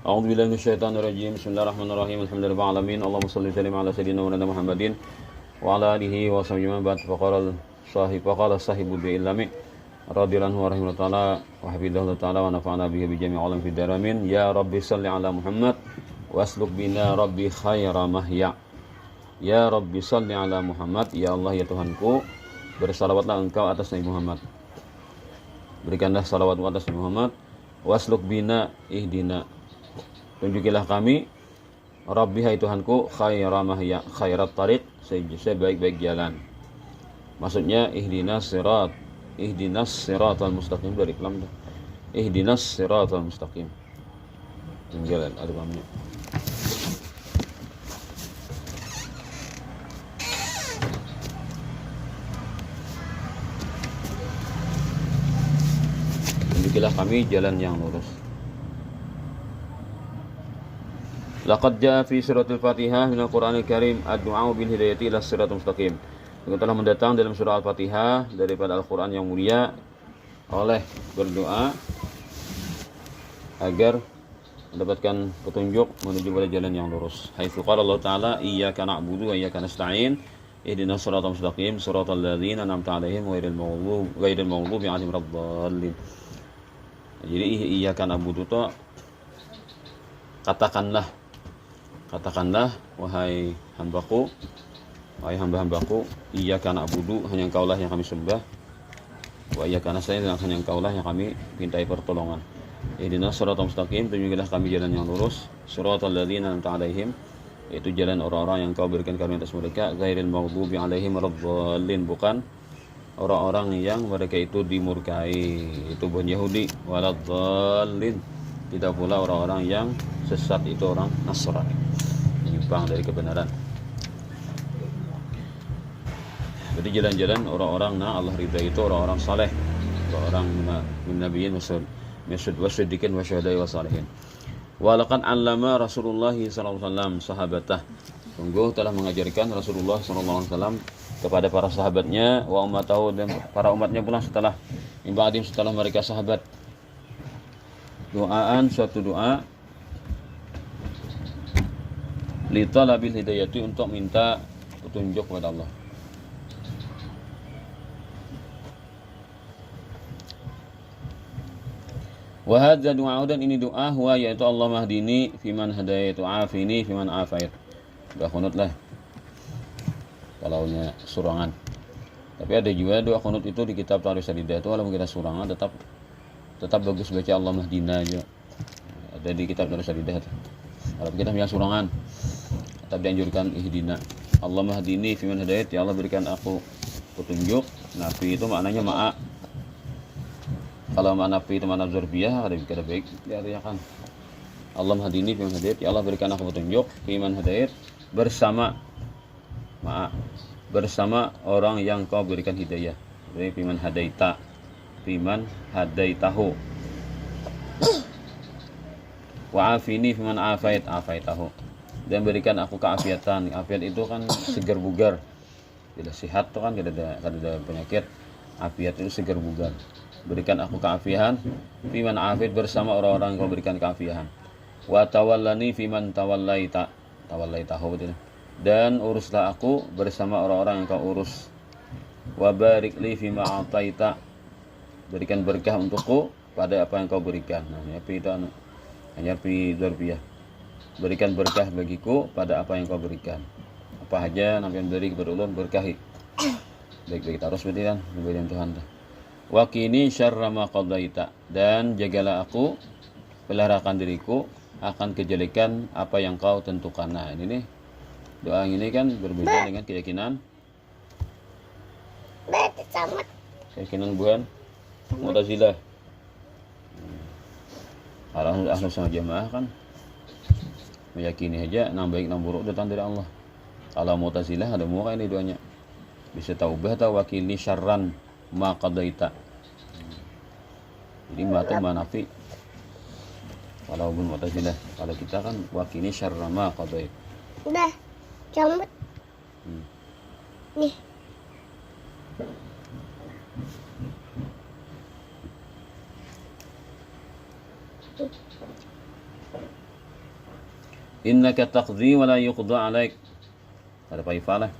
A'udzu billahi minasyaitonir rajim. Bismillahirrahmanirrahim. Alhamdulillahi rabbil alamin. Allahumma shalli wa sallim ala sayyidina wa nabiyina Muhammadin wa ala alihi wa sahbihi ba'd. Faqala sahibu bi'ilmi radhiyallahu wa rahimahu ta'ala wa hafizahu ta'ala wa nafa'ana bihi bi jami'i alam fid daramin. Ya Rabbi shalli ala Muhammad wasluk bina Rabbi khaira mahya. Ya Rabbi shalli ala Muhammad. Ya Allah ya Tuhanku, bersalawatlah Engkau atas Nabi Muhammad. Berikanlah salawat atas Nabi Muhammad. Wasluk bina ihdina, tunjukilah kami, Rabbi hai Tuhanku, khaira mahya, khairat tariq, sebaik-baik jalan. Maksudnya ihdinas siratal mustaqim, dari kelam ihdinas siratal mustaqim. Jalan ada pamnya. Tunjukilah kami jalan yang lurus. Laqad jaa fi suratul Fatihah minal Qur'anil Karim ad-du'a bil hidayati ila siratal mustaqim. Itu telah mendatang dalam surah Al-Fatihah daripada Al-Qur'an yang mulia oleh berdoa agar mendapatkan petunjuk menuju pada jalan yang lurus. Haitsu qala Allah Ta'ala iyyaka na'budu wa iyyaka nasta'in ihdinas siratal mustaqim siratal ladzina an'amta 'alaihim ghairil maghdubi 'alaihim waladdallin. Jadi iyyaka na'budu itu katakanlah wahai hambaku, wahai hamba-hambaku, iyyaka na'budu, hanya Engkaulah yang kami sembah, wa iyyaka nasta'in, hanya Engkaulah yang kami mintai pertolongan. Ihdinas siratal mustaqim, tunjukilah kami jalan yang lurus, siratal ladzina an'amta 'alaihim, yaitu jalan orang-orang yang Engkau berikan karunia atas mereka, ghairil maghdubi 'alaihim waladdallin, bukan orang-orang yang mereka itu dimurkai, itu bukan Yahudi, waladdallin, tidak pula orang-orang yang sesat, itu orang Nasrani, menyimpang dari kebenaran. Jadi jalan-jalan orang-orang Allah ridha itu orang-orang saleh, orang nabiyyin wasiddiqin wasyuhada'i wassalihin. Wa laqad 'allama Rasulullah sallallahu alaihi wasallam sahabatah, sungguh telah mengajarkan Rasulullah sallallahu alaihi wasallam kepada para sahabatnya, wa ummatahu, dan para umatnya pula setelah ibadim, setelah mereka sahabat, doaan, suatu doa, li talabil hidayati, untuk minta petunjuk kepada Allah. Wa hadza du'a, dan ini doa, huwa yaitu Allah mahdini fiman hadaitu, afini fiman afait. Doa qunut lah kalaunya surangan. Tapi ada juga doa qunut itu di kitab Tarikh Sadidah itu, kalau kita surangan tetap bagus baca Allah mahdina aja. Ada di kitab Tarikh Sadidah itu. Kalau kita punya surangan tetap dianjurkan ihdina. Allah mahdini fiman hadait, ya Allah berikan aku petunjuk. Nafi itu maknanya ma'a. Kalau makna nafi itu makna dzarfiyah, ada kata baik diartikan. Allah mahdini fiman hadait, ya Allah berikan aku petunjuk, fiman hadait, bersama ma'a, bersama orang yang Kau berikan hidayah. Jadi fiman hadaita, fiman hadaitahu. Wa afini fiman afaitahu, dan berikan aku keafiatan. Afiat itu kan segar bugar, tidak sehat tuh kan, tidak ada penyakit. Afiat itu segar bugar. Berikan aku keafian, fiman afid, bersama orang-orang yang Kau berikan keafian. Wa tawallani fiman tawallaitahu, betul. Dan uruslah aku bersama orang-orang yang Kau urus. Wa barik li fima ataita, berikan berkah untukku pada apa yang Kau berikan. Nah, itu hanya fi dzarfiyah. Berikan berkah bagiku pada apa yang Kau berikan. Apa aja Nabi yang beri kepada ulun, berkahi. Baik-baik terus, berarti kan pemberian Tuhan. Wa qini syarra ma qadaita, dan jagalah aku, peliharakan diriku akan kejelekan apa yang Kau tentukan. Nah, ini nih, doa ini kan berbeda dengan keyakinan bukan Mu'tazilah. Ahlu sunnah jamaah kan meyakini aja nang baik nang buruk datang dari Allah. Kalau Mu'tazilah ada muka ini doanya, bisa taubah atau wakili syarran ma qadaita. Jadi matu manafi. Kalau Mu'tazilah, kalau kita kan wakili syarran ma qadaita. Udah, cabut. Nih. innaka taqdi wa la yuqda alaik. Ada paifalah.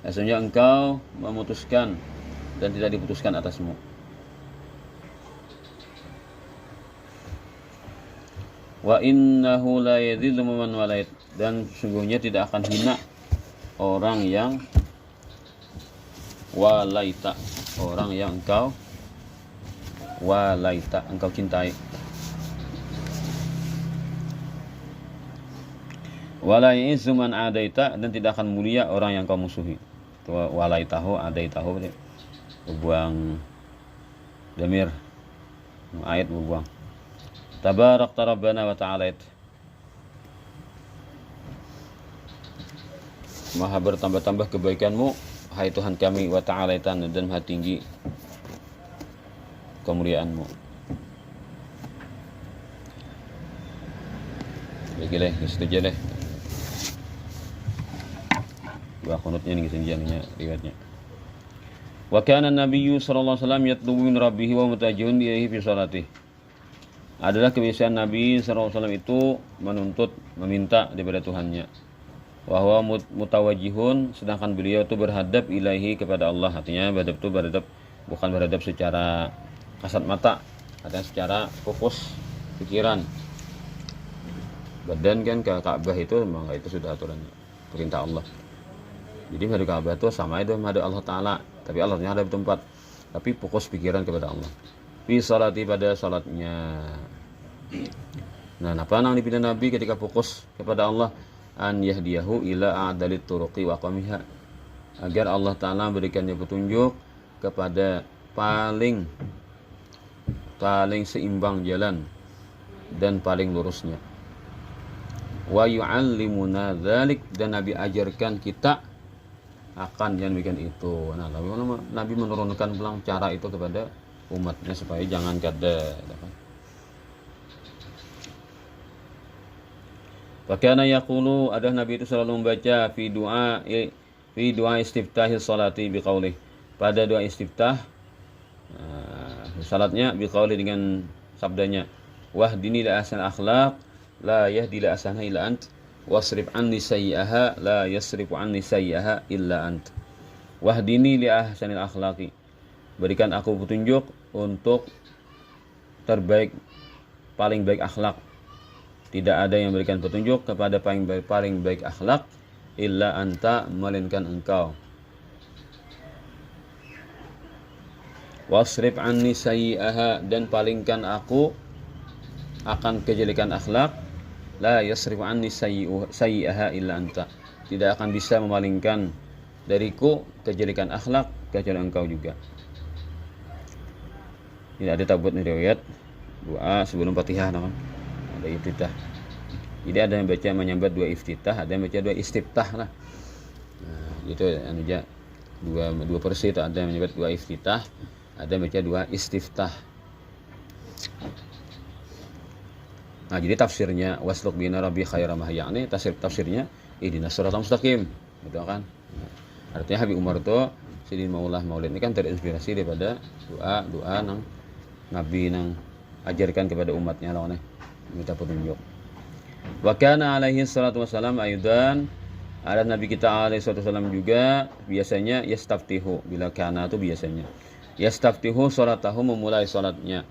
Sesungguhnya engkau memutuskan dan tidak diputuskan atasmu. Wa innahu la yadhillu man walait, dan sungguhnya tidak akan hina orang yang walaita, orang yang engkau walaita, engkau cintai. Wala ya'izzu man adaita, dan tidak akan mulia orang yang kau musuhi. Walaitahu adaitahu, buang damir ayat buang. Tabarakta rabbana wa ta'alait. Maha bertambah-tambah kebaikanmu, hai Tuhan kami, wa ta'alaitan, dan maha tinggi kemuliaanmu. Begileh, setuju deh. Dua kunutnya nih senjanya riwayatnya. Wa kana an-nabiyyu sallallahu alaihi wasallam yatlubu min rabbih wa mutajihun ilaihi fi salatih. Adalah kebiasaan Nabi sallallahu alaihi wasallam itu menuntut, meminta daripada Tuhannya. Wa huwa mutawajjihun, sedangkan beliau itu berhadap ilaihi kepada Allah. Artinya berhadap itu berhadap, bukan berhadap secara kasat mata, artinya secara fokus pikiran. Badan kan ke Ka'bah itu memang itu sudah aturannya, perintah Allah. Jadi menghadap Ka'bah itu sama itu menghadap Allah Ta'ala, tapi Allahnya ada di tempat, tapi fokus pikiran kepada Allah. Fi salati, pada salatnya. Nah, apa yang dipilih Nabi ketika fokus kepada Allah? An yahdiyahu ila a'dalit turuqi wa qamiha, agar Allah Ta'ala berikannya petunjuk kepada paling seimbang jalan dan paling lurusnya. Wa yu'allimuna dzalik, dan Nabi ajarkan kita akan yang demikian itu. Nah, Nabi menurunkan pulang cara itu kepada umatnya supaya jangan kada. Fakana yaqulu, ada Nabi itu selalu membaca fi doa istiftahis salati biqaulih, pada doa istiftah salatnya biqaulih, dengan sabdanya, wahdini la ahsan akhlaq la yahdi la ahsana illa ant, wasrif anni sayyi'aha la yasrifu anni sayyi'aha illa ant. Wahdini li ahsanil akhlaqi, berikan aku petunjuk untuk terbaik, paling baik akhlak. Tidak ada yang berikan petunjuk kepada paling baik akhlak illa anta, melainkan engkau. Wasrif anni sayyi'aha, dan palingkan aku akan kejelekan akhlak. La yasrif anni sayyi'aha illa anta, tidak akan bisa memalingkan dariku kejelekan akhlak kecuali engkau juga. Ini ada tabut riwayat doa sebelum Fatihah, kan? Ada iftitah. Jadi ada yang baca menyambat dua iftitah, ada yang baca dua istiftah lah. Nah, itu anu aja dua versi itu, ada yang menyambat dua iftitah, ada yang baca dua istiftah. Nah, jadi tafsirnya wasluk bina rabbi khairam mahyani, tafsirnya ihdinas siratal mustaqim, gitu kan. Nah, artinya Habib Umar itu Sidin Maulah Maulid ini kan terinspirasi daripada doa nang Nabi nang ajarkan kepada umatnya lawan minta petunjuk. Wa kana alaihi salatu wasalam aidan, ada Nabi kita alaihi salatu wasalam juga biasanya yastaftihu, bila kana itu biasanya yastaftihu salatahu, memulai salatnya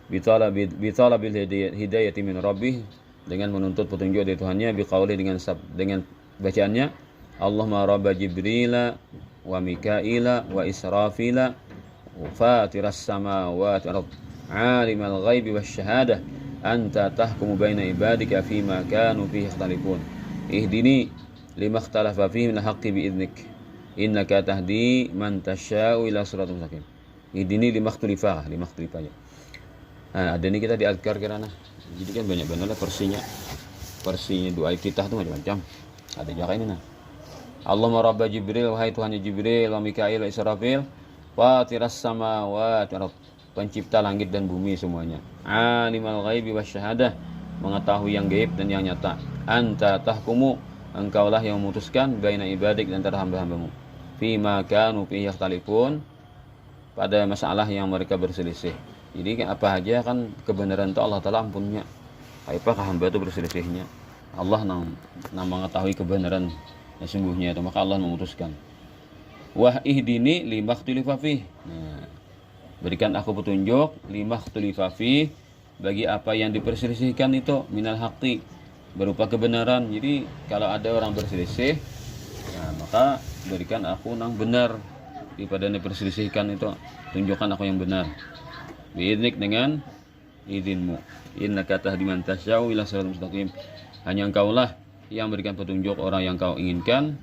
bitalabil hidayati min rabbih, dengan menuntut petunjuk dari Tuhannya, biqauli, dengan bacaannya Allahumma rabba jibrila wa mikaila wa israfila wa fatiras samawati wal ardh alimal ghaibi wasyahadah anta tahkumu baina ibadika fima kanu fihi yakhtalifun ihdini lima ikhtalafa fihi min haqqi biidnik innaka tahdi man tasya'u ila siratal mustaqim. Ihdini lima ikhtalafa ya. Nah, ada ini kita di azkar kirana. Jadi kan banyak benar lah versinya doa iftitah itu macam-macam. Ada juga ini nah. Allahumma rabba Jibril, wahai Tuhannya Jibril, wa Mikail wa Israfil, fatiras samawati wal ardh, pencipta langit dan bumi semuanya. Alimal ghaibi wasyahadah, mengetahui yang gaib dan yang nyata. Anta tahkumu, engkaulah yang memutuskan baina ibadik, dan antara hamba-hambamu. Fima kanu fihi yakhtalifun, pada masalah yang mereka berselisih. Jadi apa aja kan kebenaran itu Allah Ta'ala ampunnya. Apakah hamba itu berselisihnya? Allah nang mengetahui kebenaran yang sungguhnya itu, maka Allah memutuskan. Wah ihdini limaktulifa fih. Nah, berikan aku petunjuk limaktulifa fih, bagi apa yang diperselisihkan itu, minal haqqi, berupa kebenaran. Jadi kalau ada orang berselisih, nah, maka berikan aku nang benar daripada yang diperselisihkan itu, tunjukkan aku yang benar. Biidnik, dengan izinmu. Innaka tahdi man tasyau ila siratal mustaqim. Hanya engkaulah yang berikan petunjuk orang yang kau inginkan,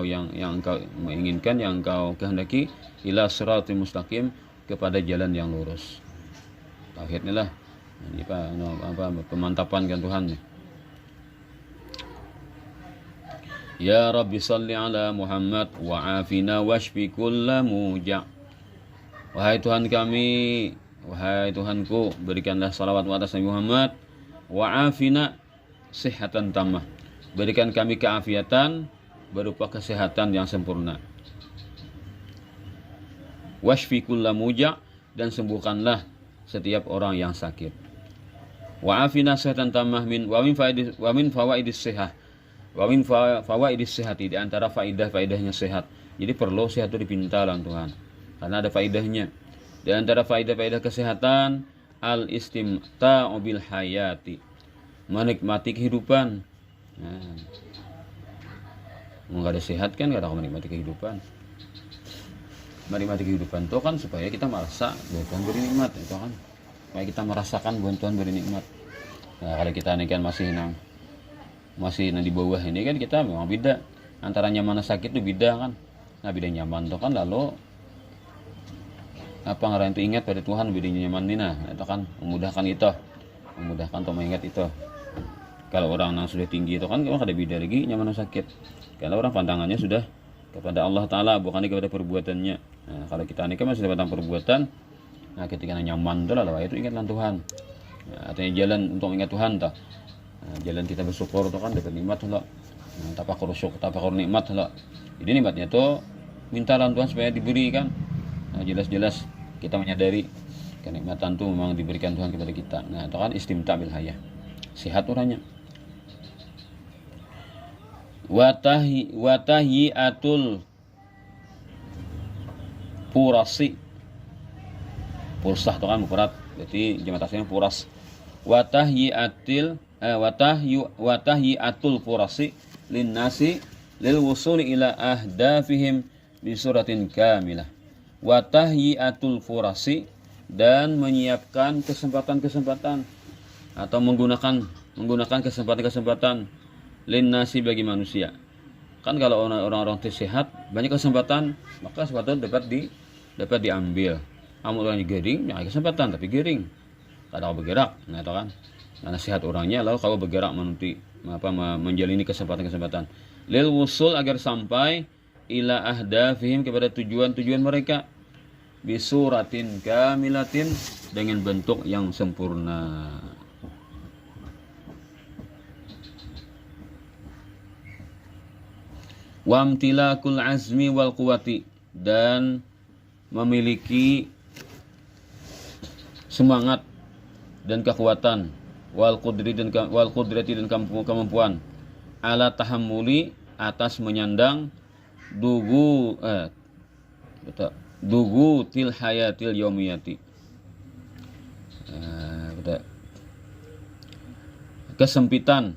yang engkau menginginkan, yang engkau kehendaki, ila siratal mustaqim, kepada jalan yang lurus. Tauhidnya lah. Ini apa pemantapan kan Tuhan. Ya Rabbi salli ala Muhammad wa afina washfi kulla muja'. Wahai Tuhan kami, wahai Tuhanku, berikanlah salawat atas Nabi Muhammad, wa afina, sehatan tamah, berikan kami keafiatan berupa kesehatan yang sempurna. Washfi kulla muja', dan sembuhkanlah setiap orang yang sakit. Wa afina sehatan tamah min wa min fawaidis sihah. Wa min fawaidis sihati, di antara faidah-faidahnya sehat. Jadi perlu sehat itu dipinta oleh Tuhan, karena ada faidahnya. Di antara faidah-faidah kesehatan, al istimta'u bil hayati, menikmati kehidupan. Nah, nggak ada sehat kan nggak ada menikmati kehidupan. Menikmati kehidupan itu kan supaya kita merasa bahwa Tuhan beri nikmat, itu kan supaya kita merasakan bahwa Tuhan beri nikmat. Nah, kalau kita ini kan masih di bawah ini kan, kita memang beda antara nyaman dan sakit itu beda kan. Nah, beda nyaman itu kan, lalu apa ngaran itu ingat pada Tuhan, beda nyaman ini, nah itu kan memudahkan untuk mengingat itu. Kalau orang yang sudah tinggi itu kan memang ada beda lagi nyaman dan sakit. Kalau orang pandangannya sudah kepada Allah Ta'ala, bukan kepada perbuatannya. Nah, kalau kita ini kan masih dapat perbuatan, nah ketika nyaman itu lalu itu ingatlah Tuhan. Nah, artinya jalan untuk mengingat Tuhan tak. Nah, jalan kita bersyukur itu kan dapat nikmat lah. Nah, tafakur nikmat lah. Jadi nikmatnya itu minta lawan Tuhan supaya diberikan. Nah, jelas-jelas kita menyadari kenikmatan itu memang diberikan Tuhan kepada kita. Nah, itu kan istimta' bil hayah. Sehat orangnya. Watahiatul purasi, pursah itu kan mufrad, berarti jamatasnya puras. Watahiatul purasi linnasi lil wusuli ila ahdafihim bi suratin kamilah. Watahiatul purasi, dan menyiapkan kesempatan-kesempatan atau menggunakan kesempatan-kesempatan linnasi, bagi manusia. Kan kalau orang-orang sehat banyak kesempatan, maka kesempatan dapat diambil. Amun orangnya gering, ya kesempatan tapi gering. Kadang bergerak, nah itu kan. Karena sehat orangnya, lalu kalau bergerak menjalani kesempatan-kesempatan. Lil wusul, agar sampai ila ahdafihim, kepada tujuan-tujuan mereka. Bisuratin kamilatin, dengan bentuk yang sempurna. Wamtilakul azmi wal quwati, dan memiliki semangat dan kekuatan, wal qudrati dan kemampuan, ala tahammuli, atas menyandang dugu til hayatil yaumiyati, kesempitan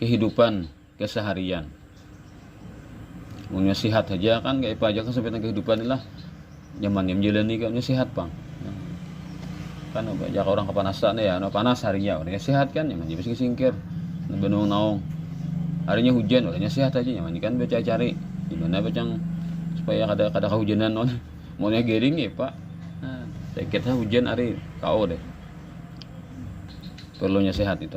kehidupan keseharian. Punya sehat aja kan, kayak apa aja kesempitan kehidupan lah nyaman yang menjalani kan sehat bang. Kan banyak orang kepanasan ya, panas harinya orangnya sehat kan nyaman bisa singkir benung naung, harinya hujan orangnya sehat aja nyaman kan baca cari gimana bacang supaya kada kehujanan non maunya gering ya pak. Nah, kita hujan hari kau deh, perlunya sehat itu.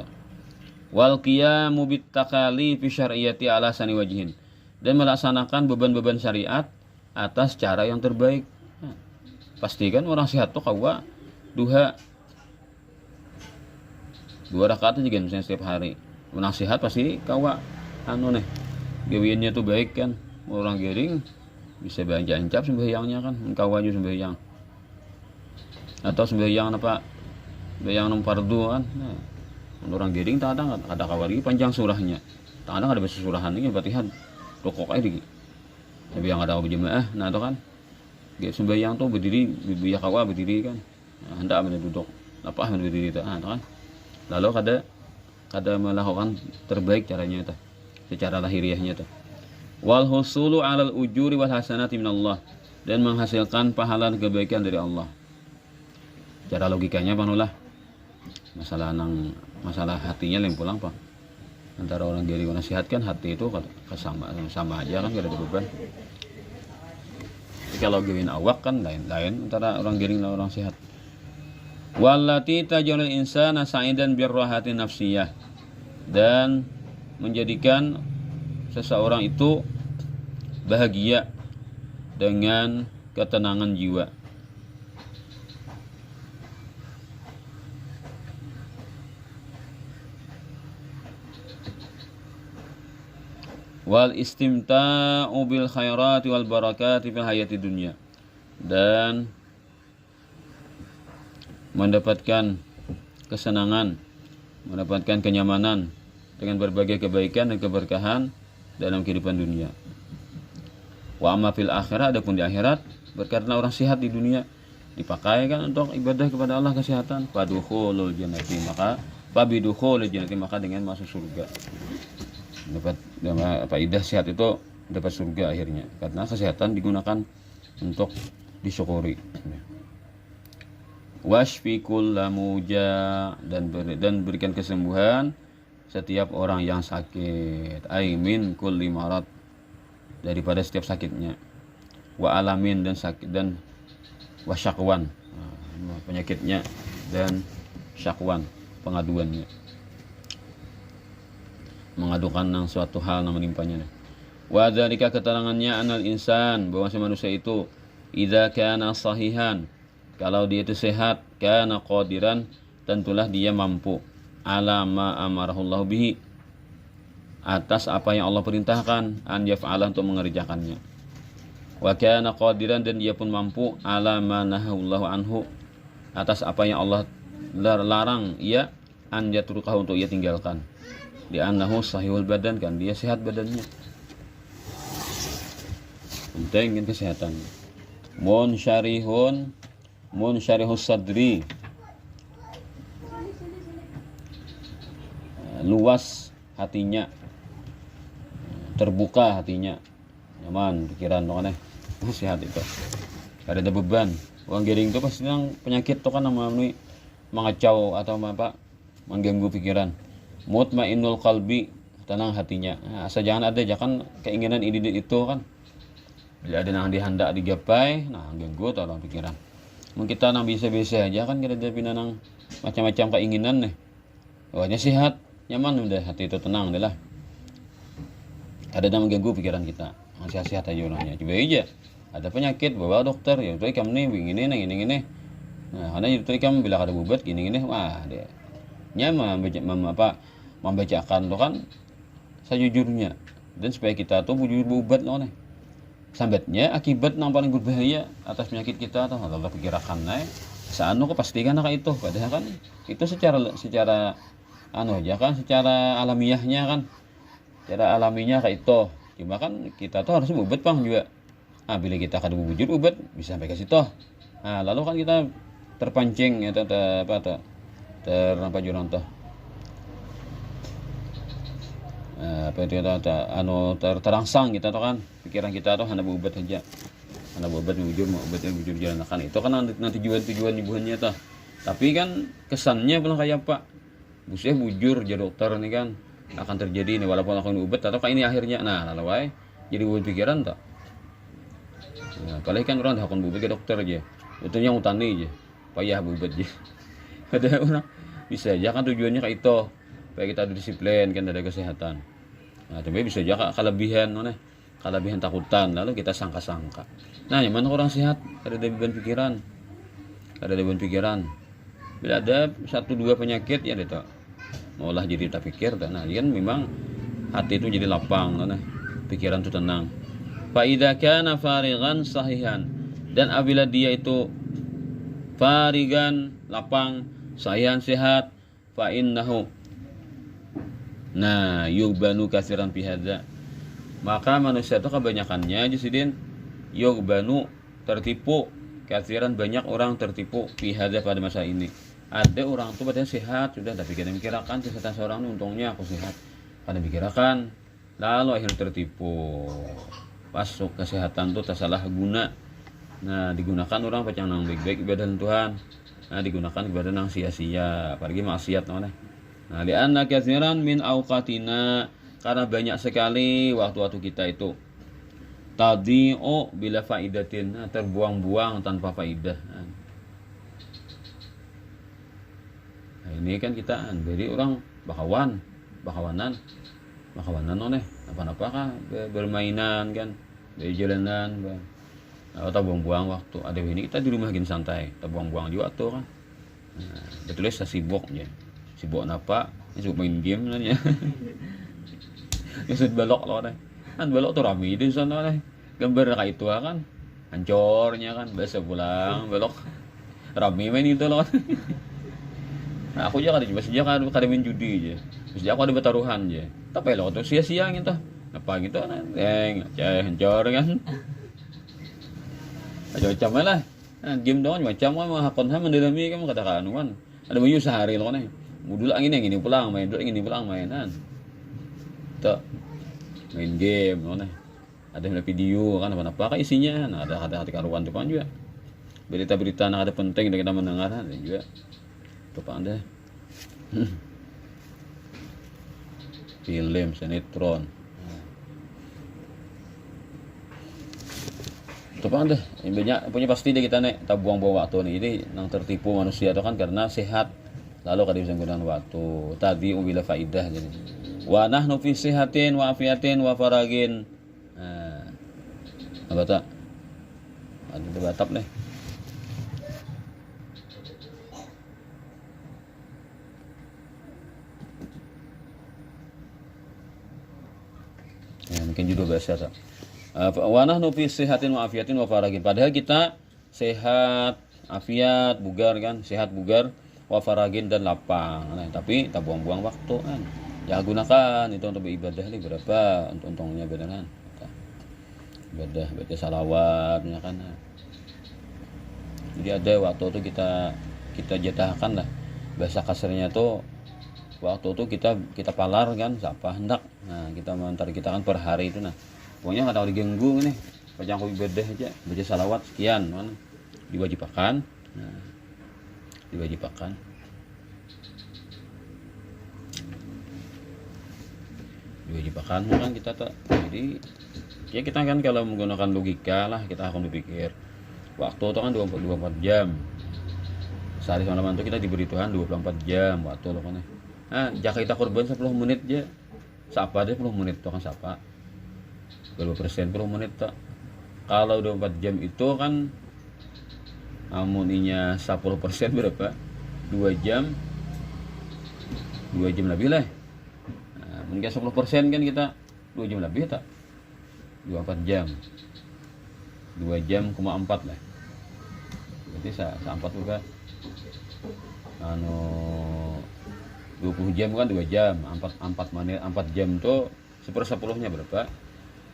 Wal qiyamu bit takali fi syar'iyyati ala sani wajhin, dan melaksanakan beban-beban syariat atas cara yang terbaik. Nah, pastikan orang sehat tuh kawa duha 2 rakaat juga misalnya setiap hari. Orang sehat pasti kawa gawiannya tuh baik kan. Orang gering bisa banyak sembahyangnya kan, kawa juga sembahyang. Atau sembahyang apa? Sembahyang fardu kan. Nah, Orang gering tak ada kawari panjang surahnya. Tak ada baca surahan ini Fatihah rokok aja di. Tapi yang ada berjemaah, nah itu kan. Gak sembahyang tuh berdiri, biya kawa berdiri kan. Nah, hendak duduk. Apa berdiri itu, nah, kan. Lalu kada melakukan terbaik caranya itu. Secara lahiriahnya itu. Wal husulu 'alal ujuri wal hasanati minallah, dan menghasilkan pahala dan kebaikan dari Allah. Cara logikanya panulah masalah hatinya yang pulang pak, antara orang gering orang sehat kan hati itu sama aja kan, gak ada beban. Kalau gering awak kan lain antara orang gering dan orang sehat. Wallati taj'alul insana sa'idan birrahati nafsiyah, dan menjadikan seseorang itu bahagia dengan ketenangan jiwa. Wal istimta'u bil khairati wal barakati fil hayati dunya, dan mendapatkan kesenangan, mendapatkan kenyamanan dengan berbagai kebaikan dan keberkahan dalam kehidupan dunia. Wa amma fil akhirah, adapun di akhirat, berkarena orang sehat di dunia dipakai kan untuk ibadah kepada Allah, kesehatan, fadukhulul jannati, maka dengan masuk surga. Dapat faidah sehat itu dapat surga akhirnya, karena kesehatan digunakan untuk disyukuri. Washfi kullamuja, dan berikan kesembuhan setiap orang yang sakit, min kulli marad, daripada setiap sakitnya, wa alamin, dan sakit, dan wasyakwan, penyakitnya, dan syakwan, pengaduannya, mengadukan yang suatu hal yang menimpanya. Wa dzalika, keterangannya, anal insan, bahwa si manusia itu idza kana sahihan, kalau dia itu sehat, kana qadiran, tentulah dia mampu, ala ma amarahullahu bihi, atas apa yang Allah perintahkan, an yaf'ala, untuk mengerjakannya. Wa kana qadiran, dan dia pun mampu, ala ma nahahullahu anhu, atas apa yang Allah larang ia, an yatrukahu, untuk ia tinggalkan. Di annahu sahihul badan, kan dia sehat badannya. Penting kan kesehatan. Munsyarihus sadri, luas hatinya, terbuka hatinya, nyaman pikiran tuh kan sehat itu. Kada ada beban. Orang gering itu pasti yang penyakit tuh kan namanya mengacau atau apa, mengganggu pikiran. Mutmainnul qalbi, tenang hatinya. Nah, asal jangan ada kan keinginan ini itu kan. Bila ada yang dihendak digapai, nah ganggu atau pikiran. Mungkin kita nang bisa-bisa aja kan, kita ada pinanang macam-macam keinginan nih. Pokoknya sehat, nyaman udah, hati itu tenang adalah. Ada yang mengganggu pikiran kita. Sehat-sehat aja orangnya. Coba aja. Ada penyakit, bawa dokter, ya itu ikam nih, begini nih, gini. Nah, karena itu ikam bila ada bubat gini, wah dia nyaman membacakan tuh kan sejujurnya, dan supaya kita tuh bujur bubat loh nih. Sambatnya akibat yang paling berbahaya atas penyakit kita tuh adalah pikirakan nih. Saanu kepastikan kayak itu, padahal kan itu secara anu aja kan, secara alamiahnya kan, secara alaminya kayak itu. Cuma kan kita tuh harus bubat bang juga. Bila kita kada bujur bubat bisa sampai ke situ. Nah, lalu kan kita terpancing atau terangsang kita tuh kan, pikiran kita tuh hanya berobat aja, hanya berobat bujur jalan kan, itu kan nanti tujuan ibuannya tuh. Tapi kan kesannya belum kayak apa, busnya bujur jadi dokter nih kan, akan terjadi nih walaupun aku berobat atau kayak ini akhirnya, nah lalu jadi buat pikiran tuh. Nah, paling kan orang akan berobat ke dokter aja, itu yang utani aja, payah berobat aja. Ada orang bisa aja kan tujuannya kayak itu, supaya kita ada disiplin kan, ada kesehatan. Nah, tapi bisa aja kelebihan takutan, lalu kita sangka-sangka. Nah, yang mana orang sehat, ada beban pikiran. Bila ada 1-2 penyakit ya itu, maulah jadi tak pikir. Nah, kan memang hati itu jadi lapang, pikiran itu tenang. Fa idza kana farigan sahihan, dan apabila dia itu farigan, lapang, sahihan, sehat, fa innahu, Nah, yugbanu katsiran fi hadza. Maka manusia itu kebanyakannya Jusidin yugbanu tertipu, katsiran banyak orang tertipu fi hadza pada masa ini. Ada orang tuh badan sehat sudah, tapi kita mikirkan kesehatan seorang ini untungnya aku sehat. Pada pikirkan lalu akhirnya tertipu. Masuk kesehatan tuh tak salah guna. Nah, digunakan orang pacang nang baik-baik ibadah Tuhan. Nah, digunakan ibadah nang sia-sia, apalagi maksiat namanya. Nah, li'anna katsiran min auqatina, karena banyak sekali waktu-waktu kita itu tadi'u bila faidatin, nah, terbuang-buang tanpa faidah. Nah, ini kan kita jadi orang bakawanan noneh apa-apa kah bermainan kan, berjalanan bang. Atau buang-buang waktu. Ada ini kita di rumah gini santai, kita buang-buang juga tuh kan. Nah, betul saya sibuk ya. Sibuk apa? Sibuk main game nanya. Maksud balok loh deh. Kan balok tuh rame di sana deh. Gambar kayak itu kan. Hancornya kan biasa pulang balok. Rame main itu loh. Nah, aku juga kada main judi aja. Terus aku ada bertaruhan aja. Tapi lo tuh sia-sia gitu. Apa gitu kan? Hancor kan. Macam lah. Nah, game doang macam mah hakon ha mendalami kamu katakan kan. Ada banyak sehari lo nih. Mudul angin yang ini pulang main, dulu ini pulang mainan. Tuh. Main game lo nih. Ada video kan apa-apa kan isinya. Nah, ada hati karuan tuh kan juga. Berita-berita yang ada penting yang kita mendengar kan juga. Tuh Pak Anda. Film, sinetron. Itu Pak Anda. Punya pasti deh kita nih tak buang-buang waktu nih. Ini yang tertipu manusia itu kan karena sehat. Lalu kada bisa menggunakan waktu. Tadi ubila faidah jadi. Wa nahnu fi sihatin wa afiatin wa faragin. Nah. Apa tak? Ada batap nih. Ya, mungkin juga bahasa tak. Wa nahnu fi sihatin wa afiatin wa faragin. Padahal kita sehat, afiat, bugar kan, sehat bugar, wa faragin dan lapang. Nah, tapi tak buang-buang waktu kan. Ya gunakan itu untuk beribadah nih berapa untungnya beneran. Ibadah salawat ya kan. Jadi ada waktu itu kita jatahkan lah. Bahasa kasarnya tuh waktu itu kita palar kan siapa hendak. Nah, kita mentargetkan per hari itu nah. Pokoknya enggak tahu diganggu nih. Baca aku ibadah aja, baca salawat sekian kan. Diwajibkan. Nah, diwajibkan. Diwajibkan kan kita tak. Jadi ya kita kan kalau menggunakan logika lah kita akan berpikir. Waktu itu kan 24 jam. Sehari semalam itu kita diberi Tuhan 24 jam waktu loh kan. Nah, jika kita korban 10 menit aja. Sapa deh 10 menit itu kan sapa. Berapa persen 10 menit tak. Kalau 24 jam itu kan amuninya 10% berapa? 2 jam lebih lah. Nah, mungkin 10% kan kita 2 jam lebih tak. 24 jam 2 jam, 4 lah. Berarti sa-4 juga 20 jam kan 2 jam 4 menit 4 jam tuh 1/10 berapa?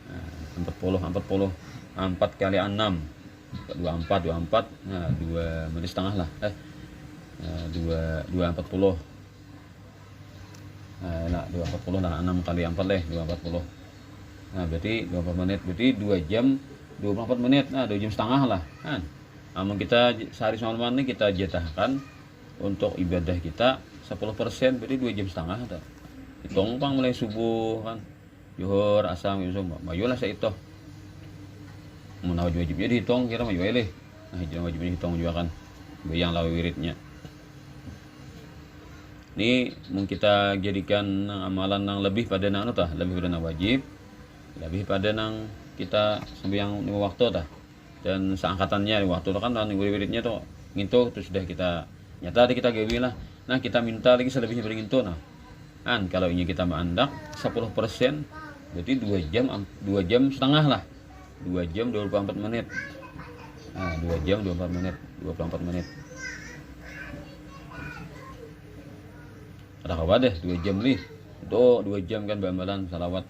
Nah, 40 4 kali 6 24 nah 2 menit setengah lah 240 nah 240 nah 6 kali 4 lah 240 nah berarti 24 menit berarti 2 jam 24 menit nah 2 jam setengah lah kan. Namun kita sehari semalam ini kita jatahkan untuk ibadah kita 10% berarti 2 jam setengah tak. Hitung pang mulai subuh kan. Zuhur, asam, isum, majulah saya itu. Mun wajibnya dihitung kira maju eleh. Nah, hijrah wajibnya dihitung juga kan. Bayang lawi wiridnya. Ini mungkin kita jadikan amalan yang lebih pada nang tah, lebih pada nang wajib, lebih pada nang kita sembahyang 5 waktu tah. Dan seangkatannya waktu itu kan nang wiridnya tuh ngintu terus sudah kita nyata kita gawe lah. Nah, kita minta lagi selebihnya beringintu nah. Kan kalau ini kita mandak 10% berarti 2 jam setengah lah. 2 jam 24 menit. Nah, 2 jam 24 menit, 24 menit. Ada kabar deh 2 jam nih. itu 2 jam kan bamalan salawat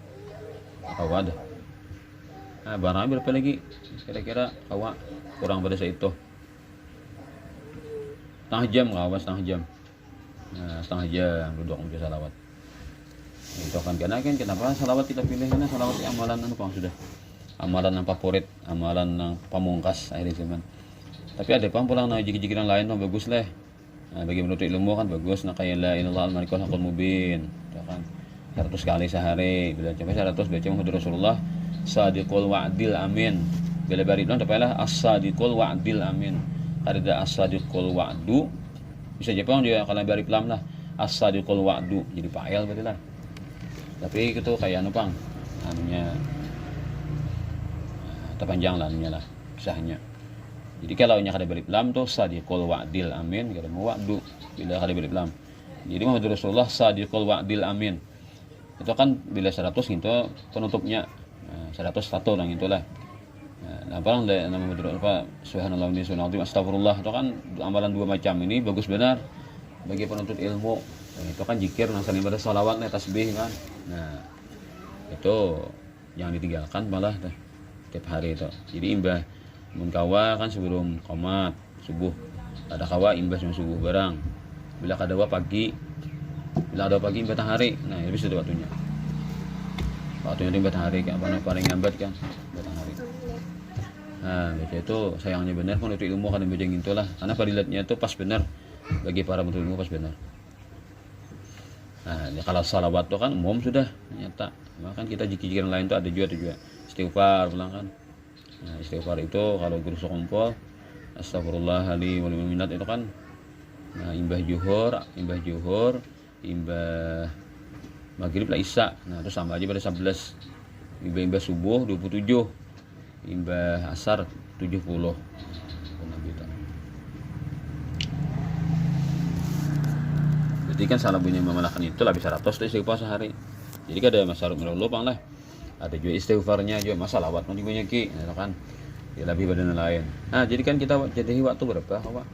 kawa dah. Nah barangnya berapa lagi kira-kira kawa kurang pada saya itu setengah jam kawa, setengah jam. Nah setengah jam duduk untuk salawat itu kan, karena kan kenapa salawat kita pilih, karena salawat amalan anu Pang, sudah amalan yang favorit, amalan yang pamungkas akhir zaman. Tapi ada Pang pulang nah jikir-jikiran lain Pang bagus lah. Nah, bagi menuntut ilmu kan bagus, nah kayak la ilaha illallah al-malikul haqqul mubin itu kan 100 kali sehari, bila sampai 100 baca Muhammad Rasulullah sadiqul wa'dil amin, bila bari bilang dapalah as-sadiqul wa'dil amin, ada as-sadiqul wa'du bisa Jepang dia kalau bari pelam lah as-sadiqul wa'du jadi pael berarti lah. Tapi itu kayak anu Pang anunya terpanjang lah anunya lah kisahnya. Jadi kalau nya kada balik lam tuh sadiqul wa'dil amin, kada mau wa'du bila kada balik lam. Jadi Muhammad Rasulullah sadiqul wa'dil amin. Itu kan bila 100 gitu penutupnya 100 satu lang itulah. Nah, apa nama Muhammad Rasulullah subhanallah wa subhanallah astagfirullah itu kan amalan 2 macam ini bagus benar bagi penuntut ilmu. Nah, itu kan zikir nang saling pada salawat tasbih kan. Nah, itu yang ditinggalkan malah tiap hari itu. Jadi imbah mun kawa kan sebelum qomat subuh, ada kawa imbas subuh barang, bila kadawa pagi, bila ada pagi imbas hari, nah habis itu waktunya imbas hari kan apa paling lambat kan imbas hari. Nah baca itu sayangnya benar pun itu ilmu kan baca itulah, karena fadilatnya itu pas benar bagi para penuntut ilmu, pas benar. Nah kalau salawat itu kan umum sudah nyata, makan kita jikir-jikiran lain itu ada juga istighfar pulang kan. Nah, istighfar itu kalau guru sekompol astagfirullahaladzim wal minat itu kan nah, imbah juhur, imbah maghrib lah isya. Nah, itu sama aja pada 11. Imbah subuh 27. Imbah asar 70. Benar gitu. Berarti kan salah bunyi memalakan itu lebih 100 itu istighfar sehari. Jadi kan ada masyarakat melulupang lah. Ada juga istighfarnya juga masalah lawat nanti punya ki kan ya lebih badan lain. Nah jadi kan kita jadi waktu berapa kawa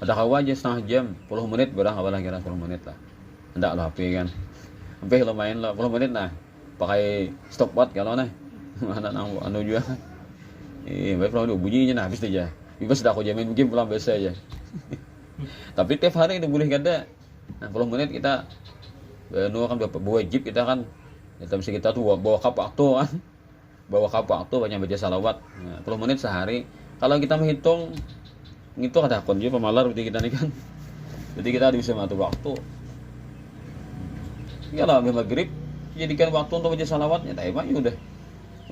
ada kawa aja setengah jam 10 menit berang apalah kira 10 menit lah hendak lah HP kan sampai lumayan lah 10 menit nah pakai stopwatch kalau nah mana anu juga baik kalau bunyinya nah habis aja bebas dah aku jamin mungkin pulang biasa aja tapi tiap hari itu boleh kada. Nah 10 menit kita kan wajib kita kan kita mesti kita tuh bawa kapak tuh kan, bawa kapak tuh banyak baca salawat. Nah, 10 menit sehari. Kalau kita menghitung, itu ada akun juga pemalar berarti kita nih kan. Jadi kita bisa mengatur waktu. Ya lah, maghrib jadikan waktu untuk baca salawatnya. Tapi mah udah.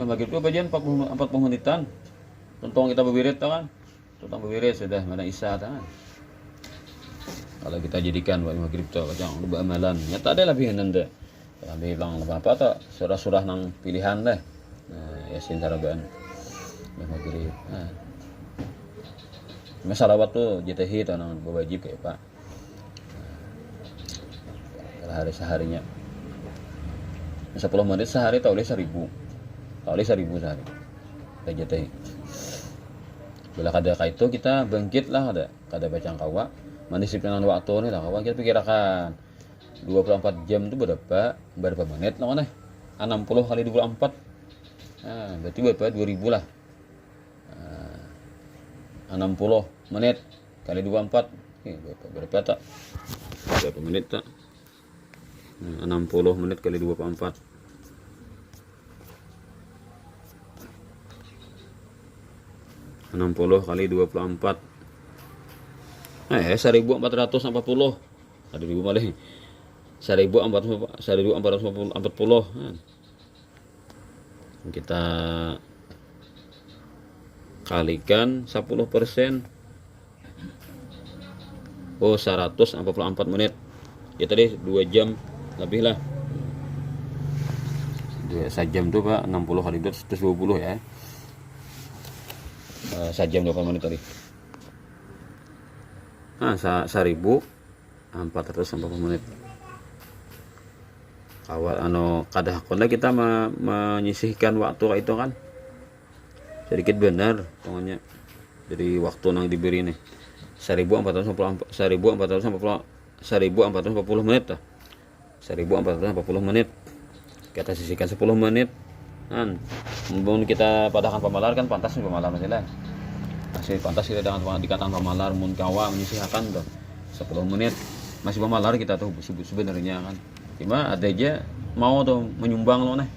Maghrib itu bagian 40 menitan. Tentang kita berwirid tuh kan, tentang berwirid sudah mana isya kan. Kalau kita jadikan buat maghrib tuh, jangan lupa amalan. Nyata ada lebih nanda. Ambil bilang apa tuh surah-surah nang pilihan deh. Nah, Yasin Saraban. Maghrib. Nah. Salawat tuh JTH tuh nang wajib kayak Pak. Kalau hari seharinya. 10 menit sehari tak boleh 1000. Tak boleh 1000 sehari. Kayak JTH. Bila kada itu kita bangkit lah kada bacaan kawa. Mandisiplinan waktu nih lah kawan kita pikirkan 24 jam itu berapa menit lah mana 60 kali 24 nah, berarti berapa 2000 lah 60 menit kali 24 berapa tak berapa menit tak 60 menit kali 24 60 kali 24 1440 ada 1000 malah 1440 kita kalikan 10%. Oh 144 menit ya tadi 2 jam lebih lah 2 jam tuh Pak 60 kali 120 ya 1 jam 20 menit tadi 1440 menit awal kada hakuna kita menyisihkan waktu itu kan sedikit benar tangannya dari waktu yang diberi nih 1440 menit lah 1440 menit. Kita sisihkan 10 menit. Kan, kemudian kita padakan pamalar kan pantas nih pamalar masih masih pantas kita dengan dikatakan pamalar mun kawa menyisihkan tuh 10 menit masih pamalar kita tuh sebenarnya kan. Cuma ada aja mau tuh menyumbang loh nih.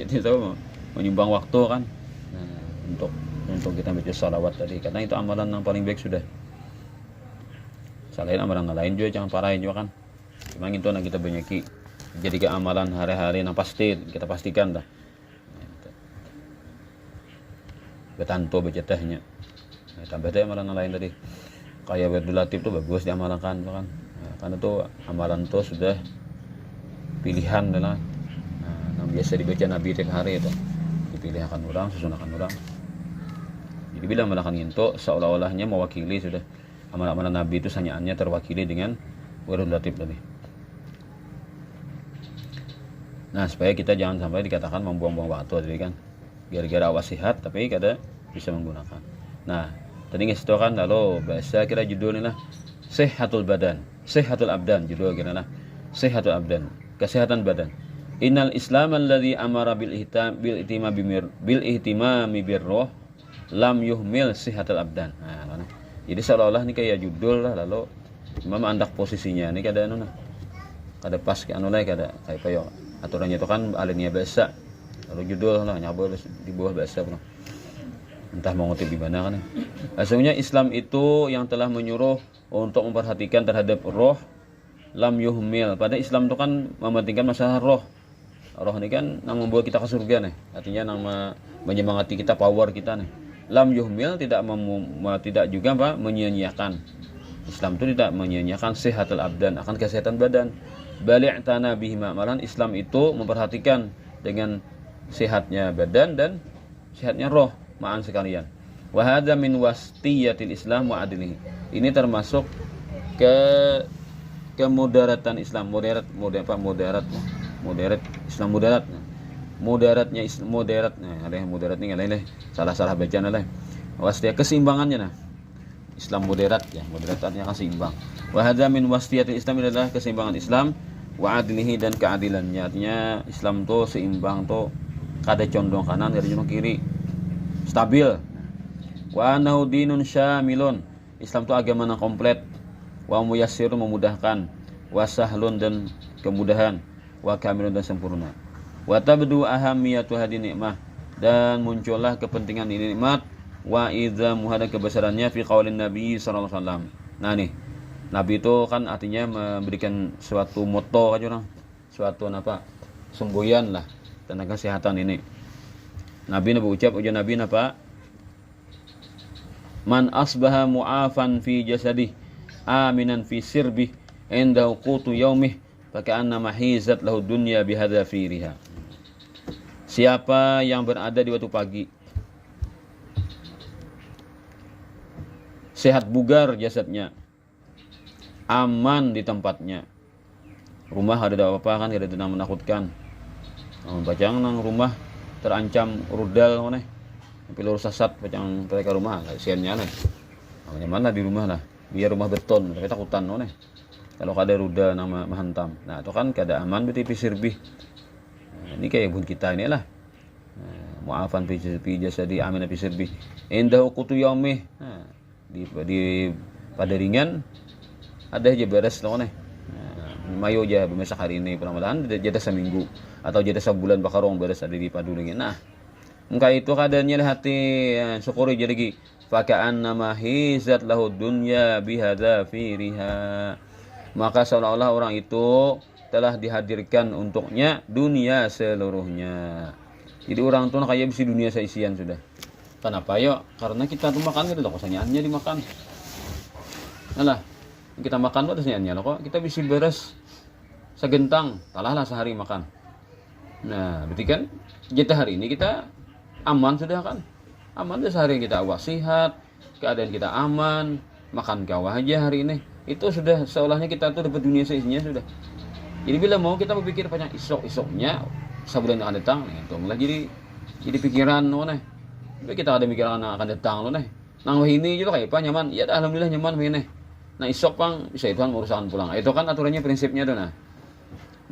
Jadi tahu menyumbang waktu kan. Nah, untuk kita baca salawat tadi karena itu amalan yang paling baik sudah. Selain amalan lain juga jangan parahin juga kan. Cuma itu nah kita banyaki. Jadi ke amalan hari-hari yang pasti kita pastikan dah. Betanto becetahnya. Nah, tambah deh amalan lain tadi. Kayak Wirdul Latif tuh bagus diamalkan kan. Nah, karena tuh amalan tuh sudah pilihan adalah nah, biasa dibaca Nabi tiap hari itu. Dipilihkan orang, susunahkan orang. Jadi bila amalkan itu seolah-olahnya mewakili sudah amalan-amalan Nabi itu sanyaannya terwakili dengan Wirdul Latif tadi. Nah, supaya kita jangan sampai dikatakan membuang-buang waktu tadi kan. Gara-gara awas sehat tapi kada bisa menggunakan. Nah, tadi nges itu kan lalu bahasa kira judulnya lah Sehatul Badan, Sehatul Abdan judul kira lah Sehatul Abdan, kesehatan badan. Innal Islam alladzi amara bil ihtimami birruh lam yuhmil Sehatul Abdan. Nah, jadi seolah-olah ini kayak judul lah lalu memang andak posisinya ini kada anu nah. Kada pas ke anu lah kada kayak payo aturannya itu kan alinea bahasa. Lalu judul lah nyabol di bawah bahasa bro. Entah mau ngutip di mana kan. Aslinya Islam itu yang telah menyuruh untuk memperhatikan terhadap roh lam yuhmil. Pada Islam itu kan mementingkan masalah roh. Roh ini kan yang membawa kita ke surga nih. Artinya nama menyemangati kita, power kita nih. Lam yuhmil tidak juga apa menyia-nyiakan. Islam itu tidak menyia-nyiakan sehatul abdan, akan kesehatan badan. Bali'tana bihima. Malahan Islam itu memperhatikan dengan sehatnya badan dan sehatnya roh ma'an sekalian. Wa hadza min wastiyatil Islam wa adlihi. Ini termasuk kemudaratan Islam, moderat Islam moderat. Moderatnya Islam moderat. Nah, ada yang moderat nih lain salah bacaan lah. Wastiyah keseimbangannya nah. Islam moderat ya, moderat artinya seimbang. Wa hadza min wastiyatil Islam adalah keseimbangan Islam wa adlihi dan keadilannya. Artinya Islam tuh seimbang tuh kada condong kanan, kada condong kiri, stabil. Wa annahu dinun syamilun. Islam itu agama yang komplet. Wa muyassirun memudahkan. Wa sahlun dan kemudahan. Wa kamilun dan sempurna. Wa tabdu ahamiyatu hadhihi nikmah dan muncullah kepentingan ini nikmat wa idza muhada kebesarannya fi qaulin Nabi sallallahu alaihi wasallam. Nah nih, Nabi itu kan artinya memberikan suatu moto aja orang. Suatu apa? Semboyan lah tentang kesehatan ini. Nabi ucap ujian Nabi apa? Man asbaha mu'afan fi jasadih aminan fi sirbih indahu qutu yaumih faka'anna mahizat lahu dunya bihadza firiha. Siapa yang berada di waktu pagi sehat bugar jasadnya, aman di tempatnya, rumah ada apa-apa kan, tidak ada yang menakutkan. Bacang nang rumah terancam rudal nih, pilih sasat bacang mereka rumah, kasiannya nih. Nyaman lah di rumah lah, biar rumah beton, tapi takutan nih. Kalau ada rudal nama menghantam, nah itu kan kada aman berarti piserbih. Nah, ini kayak bun kita ini lah. Mu'afan fi jasadi amin fi sirbi indahu qutu yaumih. Nah, di pada ringan ada aja beres loh nih. Mayo aja bemasak hari ini peramalan jeda seminggu atau jeda sebulan bakarong beres ada di padulingin. Nah, engka itu kadarnya hati syukuri jadi gi faka'an nama hizat lahu dunya bihadza firiha. Maka seolah-olah orang itu telah dihadirkan untuknya dunia seluruhnya. Jadi orang tuh kayak bisa dunia seisian sudah. Kenapa? Yuk, karena kita tuh makan gitu loh, kesanyaannya dimakan. Nah, kita makan tuh ada kesanyaannya loh kok. Kita bisa beres segentang, talahlah sehari makan. Nah, berarti kan jatah hari ini kita aman sudah kan? Aman tuh sehari kita awas sehat, keadaan kita aman, makan kawah aja hari ini. Itu sudah seolahnya kita tuh dapat dunia seisinya sudah. Jadi bila mau kita berpikir banyak isok-isoknya sebulan yang akan datang, itu malah jadi pikiran lo nih. Tapi kita ada pikiran yang akan datang lo nih. Nang ini juga kayak apa nyaman? Ya alhamdulillah nyaman ini. Nah isok pang bisa itu kan urusan pulang. Itu kan aturannya prinsipnya tuh nah.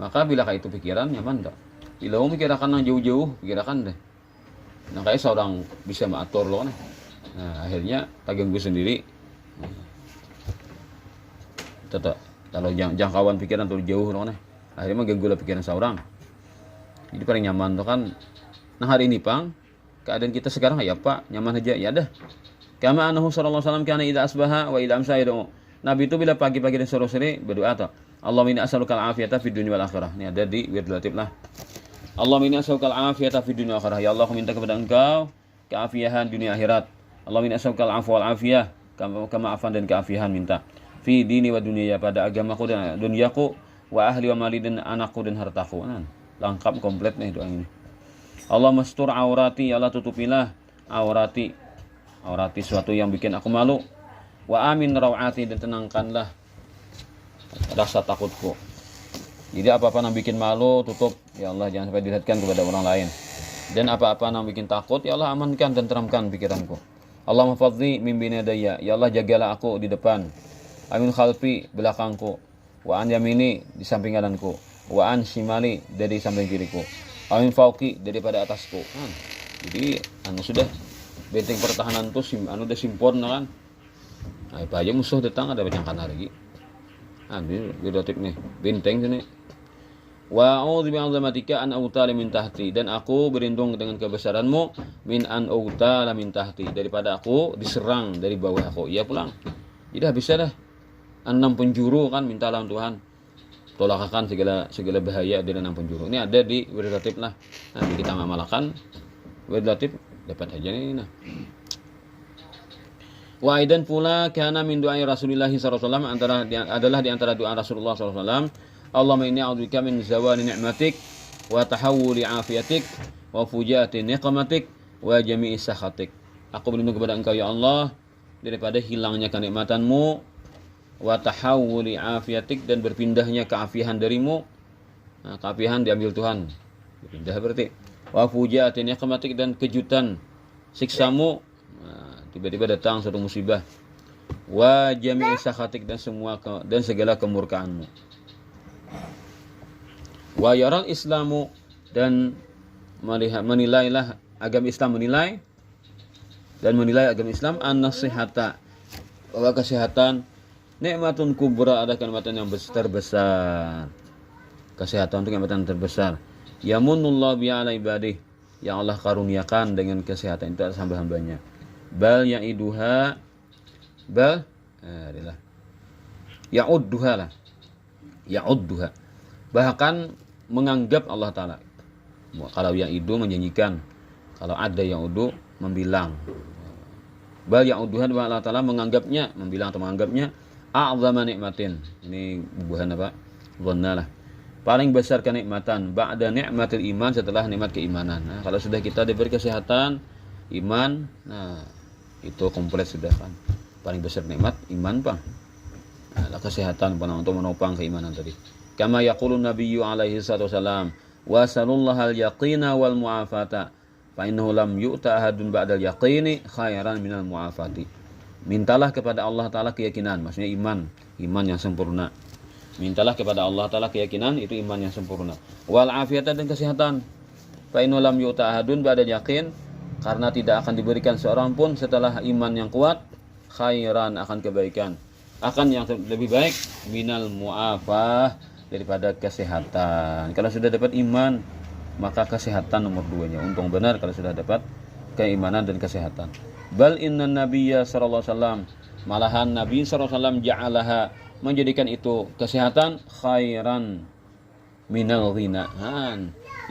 Maka bilakah itu pikiran nyaman tak? Bila mau mikirkan yang jauh-jauh, pikirkan deh. Nah kayak seorang bisa mengatur loh nih. Nah akhirnya tak ganggu sendiri. Tetap kalau jangkauan pikiran terlalu jauh loh nih. Akhirnya mengganggu lah pikiran seorang. Jadi paling nyaman tuh kan. Nah hari ini pang keadaan kita sekarang ya pak nyaman aja ya dah. Kama anahu sallallahu alaihi wasallam kana idza asbaha wa idza amsa yad'u. Nabi itu bila pagi-pagi dan sore-sore berdoa tuh. Allahumma inni as'aluka al-afiyata fid dunya wal akhirah. Ini ada di wird latif lah. Allahumma inni as'aluka al-afiyata fid dunya wal akhirah. Ya Allah, aku minta kepada Engkau keafiahan dunia akhirat. Allahumma inni as'aluka al-afwa wal afiyah, kemaafan dan keafiahan minta. Fi dini wa dunia, pada agamaku dan duniaku, wa ahli wa mali dan anakku dan hartaku. Nah, lengkap komplit nih doa ini. Allah mastur aurati, ya Allah tutupilah aurati suatu yang bikin aku malu. Wa amin rawati, dan tenangkanlah rasa takutku. Jadi apa-apa yang bikin malu tutup, ya Allah jangan sampai dilihatkan kepada orang lain. Dan apa-apa yang bikin takut, ya Allah amankan dan teramkan pikiranku. Allahumma fadli min binadaya, ya Allah jagalah aku di depan. Amin khalfi, belakangku. Wa an yamini, di samping kananku. Wa an shimali, dari samping kiriku. Amin fauqi, daripada atasku. Jadi sudah benteng pertahanan tuh udah sempurna kan. Nah, apa aja musuh datang ada banyangkan lagi. Ini relatif nih, benteng sini. Wa a'udzu bi'azamatika an autala min tahti, dan aku berlindung dengan kebesaranmu min an autala min tahti, daripada aku diserang dari bawah aku. Iya pulang. Jadi habisnya dah. 6 penjuru kan minta lawan Tuhan. Tolakkan segala bahaya dari 6 penjuru. Ini ada di relatif lah. Nanti kita ngamalkan relatif dapat aja nih nah. Wa aidan pula kana min doa Rasulullah sallallahu alaihi wasallam, adalah di antara doa Rasulullah sallallahu alaihi wasallam, Allahumma inni a'udzubika min zawali ni'matik wa tahawuli afiyatik wa fujaati niqmatik wa jami'i sakhatik. Aku berlindung kepada Engkau ya Allah daripada hilangnya kenikmatanmu, wa tahawuli afiyatik, dan berpindahnya keafian darimu. Nah, keafian diambil Tuhan, berpindah berarti. Wa fujaati niqmatik, dan kejutan siksamu. Tiba-tiba datang suatu musibah. Wa jami'i sakhatik, dan segala kemurkaanmu. Wa yaral islamu, dan menilailah agama Islam, menilai agama Islam an-nasihata, bahwa kesehatan nikmatun kubra, ada kenikmatan yang terbesar. Kesehatan itu kenikmatan terbesar. Yamunullah bi'ala ibadih, yang Allah karuniakan dengan kesehatan itu atas hamba-hambanya. Bal ya'iduha, bal adalah ya'udduha lah, ya'udduha, bahkan menganggap Allah Ta'ala. Kalau ya'idu menjanjikan, kalau ada ya'udu membilang. Bal ya'udduha, Allah Ta'ala menganggapnya, membilang atau menganggapnya a'zama nikmatin. Ini bubuhan apa? Dhanna lah. Paling besar kenikmatan ba'da ni'matil iman, setelah nikmat keimanan. Nah, kalau sudah kita diberi kesehatan, iman, nah itu komplit sudah kan. Paling besar nikmat iman pang. Nah, kesehatan untuk menopang keimanan tadi. Kama yaqulun nabiyyu alaihi wasallam, wa sallallahu al-yaqina wal mu'afata, fa innahu lam yu'ta ahadun ba'dal yaqini khairan minal mu'afati. Mintalah kepada Allah Ta'ala keyakinan, maksudnya iman yang sempurna. Mintalah kepada Allah Ta'ala keyakinan, itu iman yang sempurna. Wal afiyatan, dan kesehatan. Fa innahu lam yu'ta ahadun ba'dal yaqin, karena tidak akan diberikan seorang pun setelah iman yang kuat khairan, akan kebaikan, akan yang lebih baik minal mu'afah, daripada kesehatan. Kalau sudah dapat iman, maka kesehatan nomor 2-nya. Untung benar kalau sudah dapat keimanan dan kesehatan. Bal inna nabiyya sallallahu alaihi wasallam, malahan Nabi sallallahu alaihi wasallam ja'alaha, menjadikan itu kesehatan khairan minal ghina,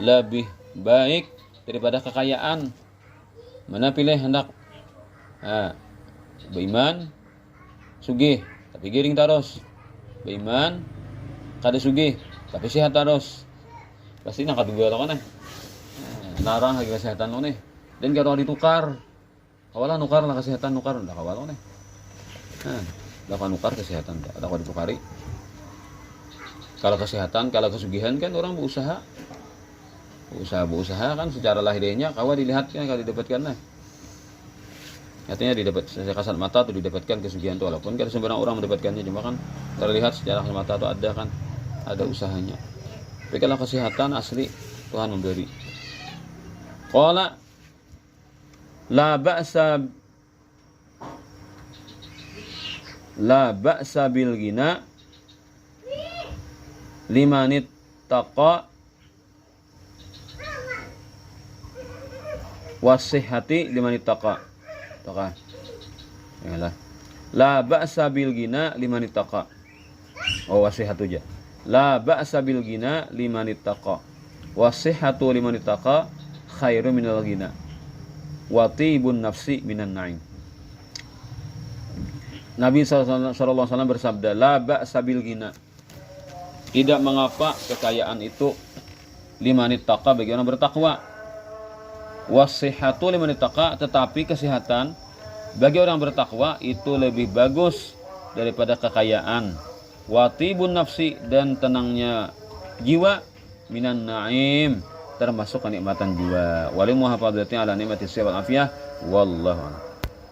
lebih baik daripada kekayaan. Mana pilih hendak beriman sugih tapi giring terus, beriman kada sugih tapi sehat terus, pasti nak kedua lo kan larang lagi kesehatan lo nih. Dan kalau ditukar awalah nukar lah kesehatan, nukar udah kawal lo nih, udah nukar kesehatan ada kau ditukari. Kalau kesehatan, kalau kesugihan kan orang berusaha kan secara lahiriahnya kawa dilihatkan, kalau didapatkan lah. Artinya didapat secara kasat mata tuh didapatkan kesugihan tuh, walaupun kalau sembarang orang mendapatkannya, cuma kan terlihat secara kasat mata tuh ada kan, ada usahanya. Tapi kalau kesehatan asli Tuhan memberi. Qala la ba'sa bil ghina limanit taqa wasihati limanit taqa. Taqa. Yalah. La ba'sa bil ghina limanit taqa. Oh, wasihatu aja. La ba'sa bil ghina limanit taqa. Wasihatu limanit taqa khairu minal ghina. Wa tibun nafsi minan na'im. Nabi SAW bersabda, la ba'sa bil ghina. Tidak mengapa kekayaan itu limanit taqa bagi orang bertakwa. Wasihatu limanit taqa, tetapi kesehatan bagi orang bertakwa itu lebih bagus daripada kekayaan. Watibun nafsi, dan tenangnya jiwa, minan na'im, termasuk kenikmatan jiwa. Walimu hafadzatin ala nikmati sihhat wal afiyah. Wallahu a'lam.